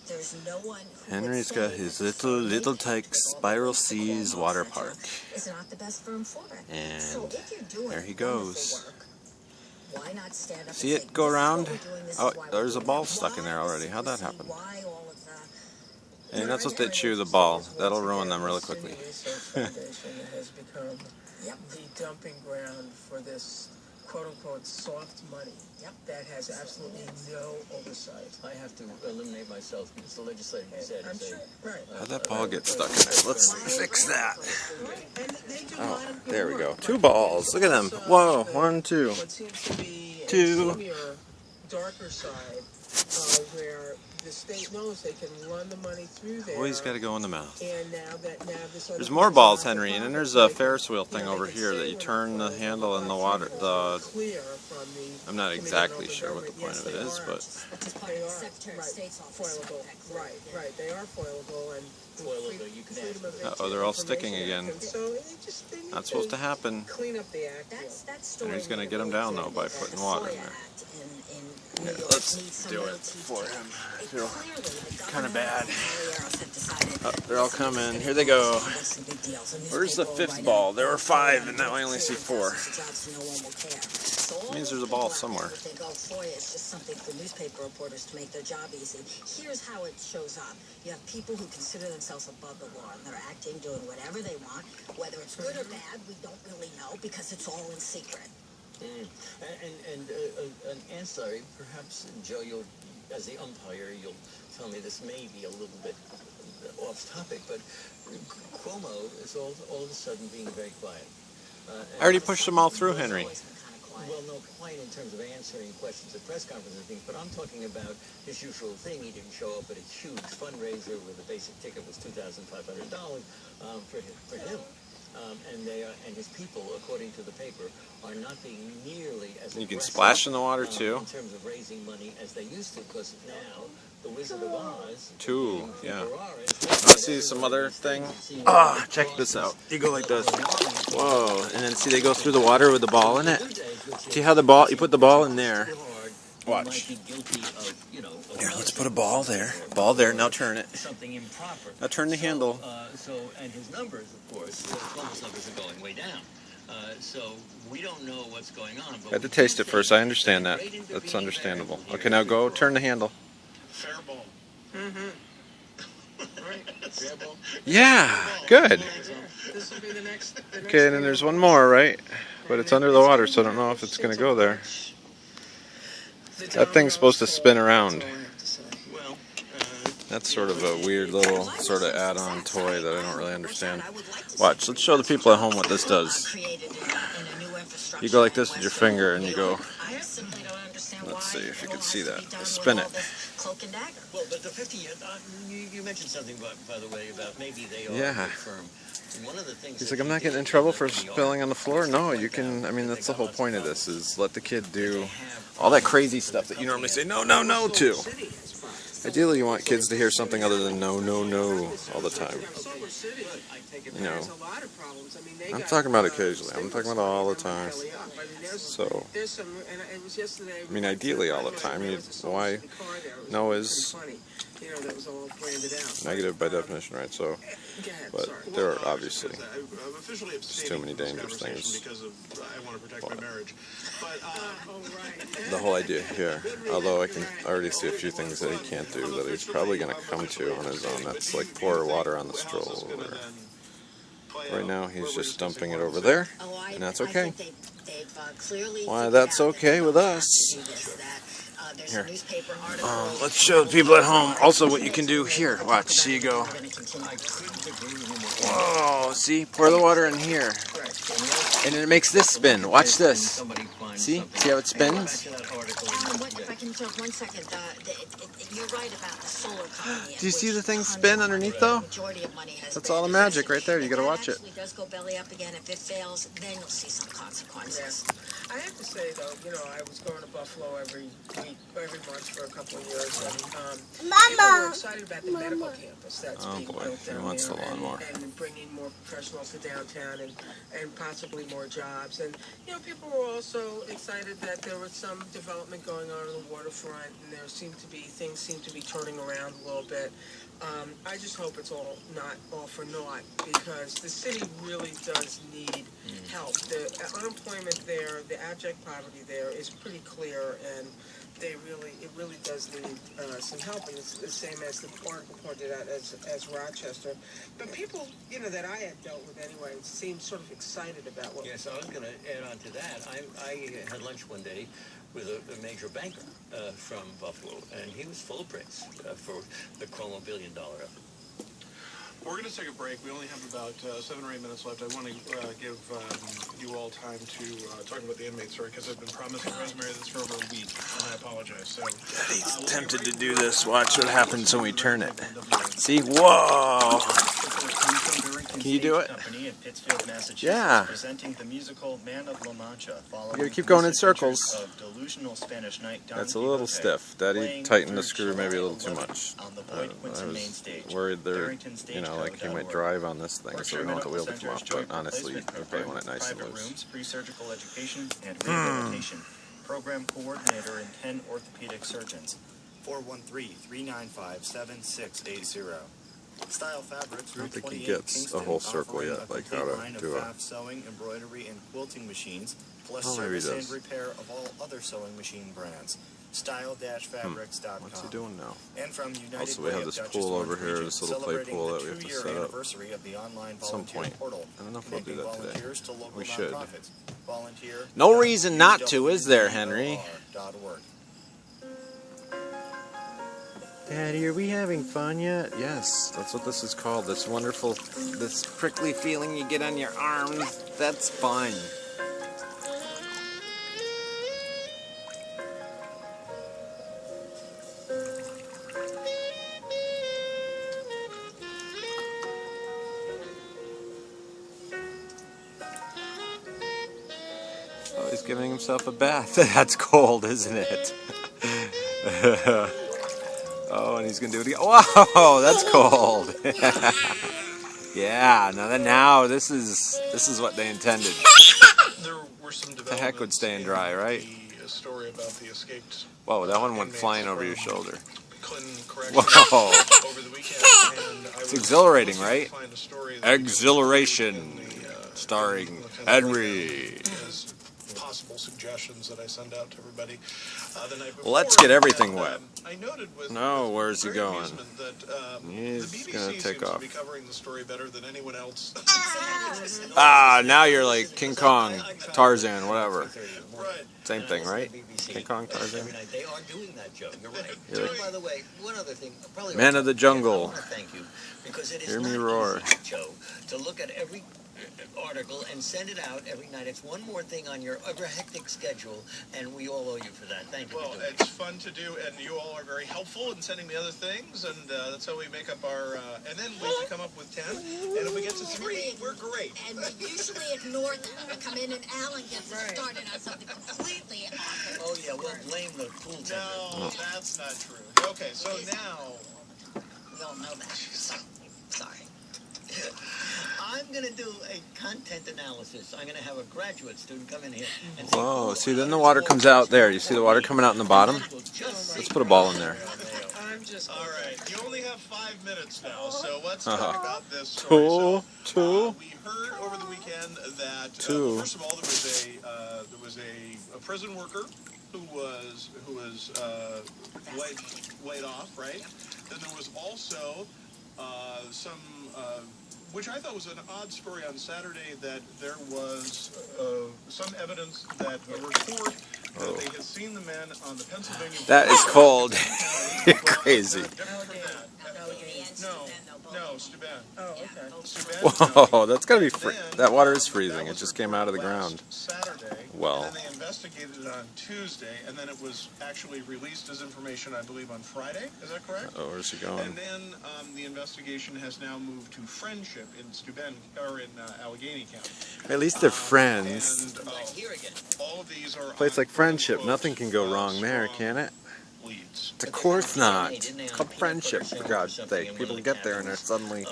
There's no one who Henry's got his little tyke Spiral Seas water park. Is not the best firm for it. And so if you're doing there he goes. work, why not stand up See and it say, go "This is around? what we're doing, this Oh, is why we're there's a doing ball it." stuck in there Why already. How'd that happen? Why all of that? And that's what they chew the ball. That'll ruin them really quickly. Foundation has become the dumping ground for this quote-unquote soft money that has absolutely no oversight. I have to eliminate myself because the legislature said. I'm sure, right. How'd that ball get stuck in there? Let's fix that. Oh, there we go. 2 balls. Look at them. Whoa, 1, 2. What seems to be 2. a seamier, darker side, where the state knows they can run the money through there. Always got to go in the mouth. And now this There's more balls, Henry, and then there's a Ferris wheel thing over here that you turn the handle in the water. I'm not exactly sure what the point of it is, but They are foilable. Right. They are foilable and Foilable, you can ask. oh, they're all sticking again. So Not supposed to happen. clean up the act. Henry's going to get them down, though, by putting water in there. Yeah, let's do it for him. I feel kind of bad. Oh, they're all coming. Here they go. Where's the 5th ball? There were 5, and now I only see 4. It means there's a ball somewhere. It's just something for newspaper reporters to make their job easy. Here's how it shows up. You have people who consider themselves above the law, and they're acting, doing whatever they want. Whether it's good or bad, we don't really know because it's all in secret. And an ancillary, perhaps, Joe, you'll, as the umpire, you'll tell me this may be a little bit off topic, but Cuomo is all of a sudden being very quiet. I already pushed them all through, Henry. Well, no, quiet in terms of answering questions at press conferences and things, but I'm talking about his usual thing. He didn't show up at a huge fundraiser where the basic ticket was $2,500 for him. And his people, according to the paper, are not being nearly as You can splash in the water, too. in terms of raising money as they used to, because now the Wizard of Oz... 2, yeah. Let's see some other thing. Ah, check this out. You go like this. Whoa, and then see they go through the water with the ball in it. See how the ball, you put the ball in there. Watch. Here, let's put a ball there. Ball there, now turn it. Now turn the handle. And his numbers, of course, Cuomo's numbers are going way down. So we don't know what's going on. I had to taste it first. I understand that. That's understandable. Okay, now go turn the handle. Fair ball. Fair ball. Yeah, good. This will be the next Okay, and then there's one more, right? But it's under the water, so I don't know if it's going to go there. That thing's supposed to spin around. That's sort of a weird little sort of add-on toy that I don't really understand. Watch, let's show the people at home what this does. You go like this with your finger and you go, let's see if you can see that. Spin it. Well, but the 50, you mentioned something, by the way, about maybe they are Yeah. firm. One of the things He's like, I'm not getting in trouble for spilling on the floor. No, you can, I mean, that's the whole point of this, is let the kid do all that crazy stuff that you normally say no, no, no to. Ideally, you want kids to hear something other than no, no, no all the time. You know, I'm talking about occasionally. I'm talking about all the time. So, I mean, ideally all the time. Why? No is negative by definition, right? So, but there are obviously just too many dangerous things. The whole idea here, although I can already see a few things that he can't do that he's probably going to come to on his own. That's like pour water on the stroll. Right now he's just dumping it over there, and that's okay. Why, that's okay with us. Here, let's show the people at home also what you can do here. Watch, see you go. Whoa, see, pour the water in here, and then it makes this spin. Watch this. See how it spins? If I can jump 1 second, you're right about the solar company. Do you see the thing spin underneath though? That's all the magic right there. You gotta watch it. If it does go belly up again, if it fails, then you'll see some consequences. I have to say though, I was going to Buffalo every month for a couple of years. And, Mama! excited about the medical campus that's being built down wants the there, lawnmower. and bringing more professionals to downtown and possibly more jobs. And you know, people were also excited that there was some development going on the waterfront, and things seem to be turning around a little bit. I just hope it's not all for naught, because the city really does need help. The unemployment there, the abject poverty there is pretty clear, and it really does need some help. And it's the same as the park pointed out as Rochester. But people, you know, that I had dealt with anyway, seemed sort of excited about what. Yes, I was going to add on to that. I had lunch one day with a major banker from Buffalo, and he was full of praise for the Cuomo $1 billion effort. We're going to take a break. We only have about 7 or 8 minutes left. I want to give you all time to talk about the inmate story, because I've been promising Rosemary this for over a week, and I apologize. So He's tempted to do this. Watch what happens when we turn it. See? Whoa! Can you do it? Yeah. Presenting the musical Man of La Mancha. You gotta keep going in circles. Of delusional Spanish knight Don That's a little Quixote, stiff. Daddy playing tightened the through screw maybe a July little too 11 much. on the Boyd I Quincy main was stage. worried there, Barrington you know, like he might Stagecoach.org. drive on this thing, so we don't want the wheel to come off. Center's But honestly, you joint probably want it nice and private loose. rooms, pre-surgical education, and rehabilitation. Program coordinator and 10 orthopedic surgeons. 413-395-7680. Style Fabrics, I don't Route think he 28, gets the Kingston, whole circle offering yet, a like complete how line to of do a... fast sewing, embroidery, and quilting machines, plus Oh, maybe he service and does. repair of all other sewing machine brands. Style-fabrics.com. What's he doing now? And from United Also, we Way have of this Dutchess pool Orange over here, Region, this little play celebrating pool the that we have to 2-year set up anniversary of the online at some volunteer point. portal, I don't know if we'll do connecting that today. volunteers to local We should. nonprofits. Volunteer. No reason not to, is there, Henry? .org. Daddy, are we having fun yet? Yes, that's what this is called. This wonderful, this prickly feeling you get on your arms. That's fun. Oh, he's giving himself a bath. That's cold, isn't it? Oh, and he's gonna do it again. Whoa, that's cold. Yeah, now this is what they intended. there were some The heck would staying dry, right? The story about the escaped. Whoa, that one went inmates flying over your from shoulder. Clinton Correctional Whoa, over the weekend, and I it's was exhilarating, looking to right? find a story that Exhilaration, in the, starring in the Henry. as possible suggestions that I send out to everybody the night before. Well, let's get everything And, wet. I noted with No, where's he great going? amusement that He's the BBC gonna seems take to off. be covering the story better than anyone else. Ah, now you're like King Kong, Tarzan, whatever. Right. Same thing, right? BBC King Kong, Tarzan. every night. They are doing that, Joe. You're right. You're And by the way, one other thing. Probably Man of the Jungle. I want to thank you, because it is Hear me not roar. easy, Joe, to look at every article and send it out every night. It's one more thing on your ever hectic schedule, and we all owe you for that. Thank you. Well, for doing it's fun to do, and you all are very helpful in sending me other things, and that's how we make up our. And then we come up with 10, and if we get to 3, we're great. And we usually ignore them. We come in and Alan gets us started on something completely off. Oh yeah, well blame the pool tender. No, that's not true. Okay, so now. We all know that. Sorry. I'm going to do a content analysis. I'm going to have a graduate student come in here and say, Whoa, see, then the water comes out there. You see the water coming out in the bottom? Let's put a ball in there. I'm just. All right, you only have 5 minutes now, so let's Uh-huh. talk about this story. Two. We heard over the weekend that Two. first of all there was a prison worker who was laid off, right? Then there was also some. Which I thought was an odd story on Saturday, that there was some evidence that a report that they had seen the men on the Pennsylvania. That is cold. You're crazy. No, Steuben. Oh, okay. Steuben. Whoa, that's gotta be that water is freezing. It just came out of the ground. Saturday. Well. And then they investigated it on Tuesday, and then it was actually released as information, I believe, on Friday. Is that correct? Oh, where's he going? And then the investigation has now moved to Friendship in Steuben, or in Allegheny County. At least they're friends. And here again. all of these are Place like Friendship, on, nothing can go wrong there, from, can it? leads. Of course not. It's called friendship, for God's sake. People get there and they're suddenly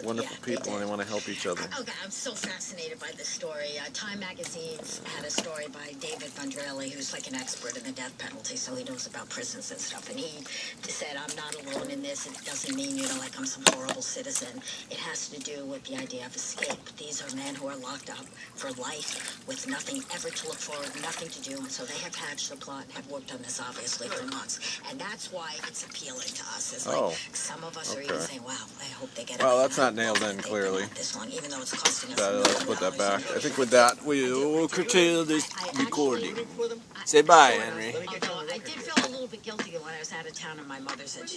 wonderful people and they want to help each other. Okay, I'm so fascinated by this story. Time Magazine had a story by David Vandrelli, who's like an expert in the death penalty, so he knows about prisons and stuff. And he said, I'm not alone in this. It doesn't mean, like I'm some horrible citizen. It has to do with the idea of escape. These are men who are locked up for life with nothing ever to look forward, nothing to do. And so they have hatched the plot and have worked on this, obviously, for months. And that's why it's appealing to us. It's like some of us are even saying, wow, I hope they get it. Well, that's not nailed in clearly. This long, even though it's costing us Let's put that back. I think with that, we will curtail this recording. Say bye, Henry. Although I did feel a little bit guilty when I was out of town and my mother said she